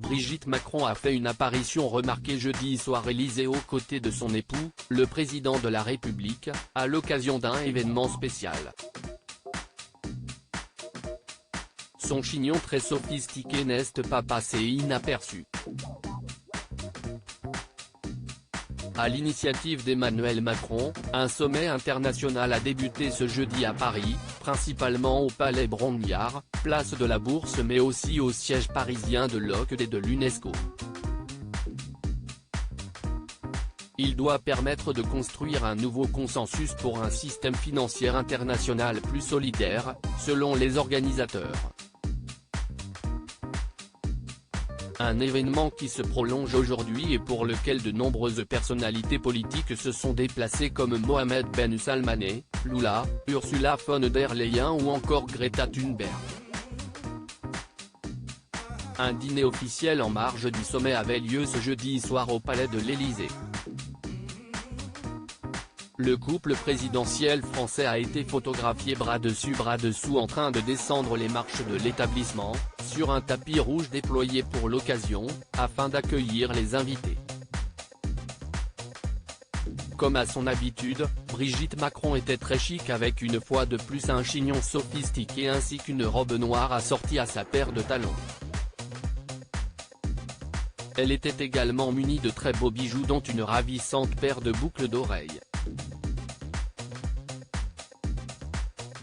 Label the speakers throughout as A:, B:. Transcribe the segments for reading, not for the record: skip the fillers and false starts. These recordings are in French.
A: Brigitte Macron a fait une apparition remarquée jeudi soir Élysée aux côtés de son époux, le président de la République, à l'occasion d'un événement spécial. Son chignon très sophistiqué n'est pas passé inaperçu. À l'initiative d'Emmanuel Macron, un sommet international a débuté ce jeudi à Paris, principalement au Palais Brongniart, place de la Bourse mais aussi au siège parisien de l'OCDE et de l'UNESCO. Il doit permettre de construire un nouveau consensus pour un système financier international plus solidaire, selon les organisateurs. Un événement qui se prolonge aujourd'hui et pour lequel de nombreuses personnalités politiques se sont déplacées comme Mohamed Ben Salman, Lula, Ursula von der Leyen ou encore Greta Thunberg. Un dîner officiel en marge du sommet avait lieu ce jeudi soir au Palais de l'Élysée. Le couple présidentiel français a été photographié bras dessus bras dessous en train de descendre les marches de l'établissement, sur un tapis rouge déployé pour l'occasion, afin d'accueillir les invités. Comme à son habitude, Brigitte Macron était très chic avec une fois de plus un chignon sophistiqué ainsi qu'une robe noire assortie à sa paire de talons. Elle était également munie de très beaux bijoux dont une ravissante paire de boucles d'oreilles.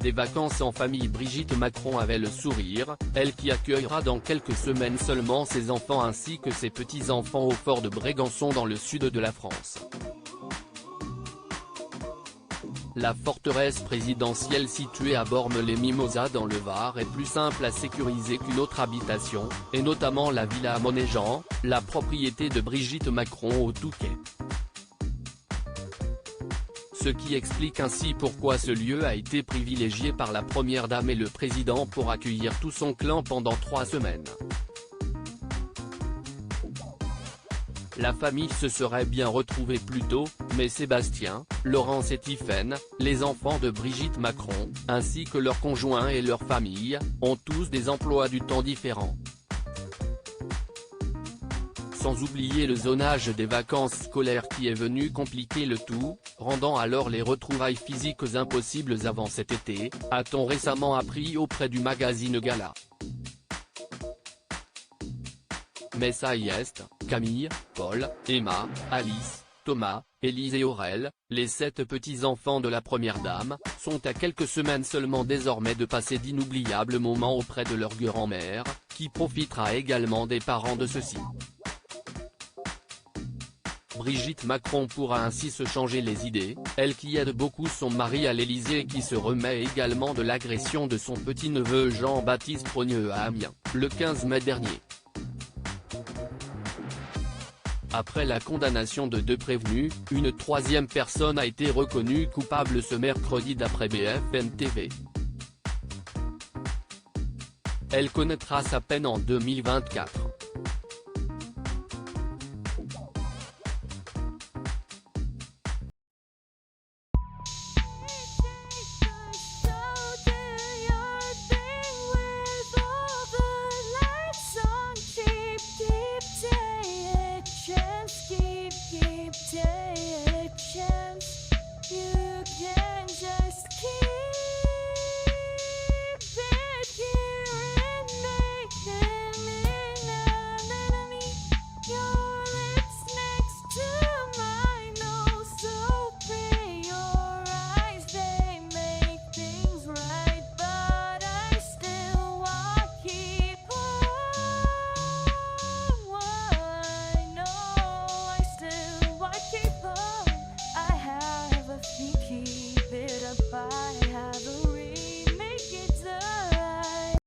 A: Des vacances en famille. Brigitte Macron avait le sourire, elle qui accueillera dans quelques semaines seulement ses enfants ainsi que ses petits-enfants au fort de Brégançon dans le sud de la France. La forteresse présidentielle située à Bormes-les-Mimosas dans le Var est plus simple à sécuriser qu'une autre habitation, et notamment la villa Monéjean, la propriété de Brigitte Macron au Touquet. Ce qui explique ainsi pourquoi ce lieu a été privilégié par la première dame et le président pour accueillir tout son clan pendant 3 semaines. La famille se serait bien retrouvée plus tôt, mais Sébastien, Laurence et Tiphaine, les enfants de Brigitte Macron, ainsi que leurs conjoints et leurs familles, ont tous des emplois du temps différents. Sans oublier le zonage des vacances scolaires qui est venu compliquer le tout, rendant alors les retrouvailles physiques impossibles avant cet été, a-t-on récemment appris auprès du magazine Gala. Mais ça y est, Camille, Paul, Emma, Alice, Thomas, Élise et Aurel, les 7 petits-enfants de la première dame, sont à quelques semaines seulement désormais de passer d'inoubliables moments auprès de leur grand-mère, qui profitera également des parents de ceux-ci. Brigitte Macron pourra ainsi se changer les idées, elle qui aide beaucoup son mari à l'Élysée et qui se remet également de l'agression de son petit-neveu Jean-Baptiste Rogneux à Amiens, le 15 mai dernier. Après la condamnation de 2 prévenus, une 3e personne a été reconnue coupable ce mercredi d'après BFM TV. Elle connaîtra sa peine en 2024.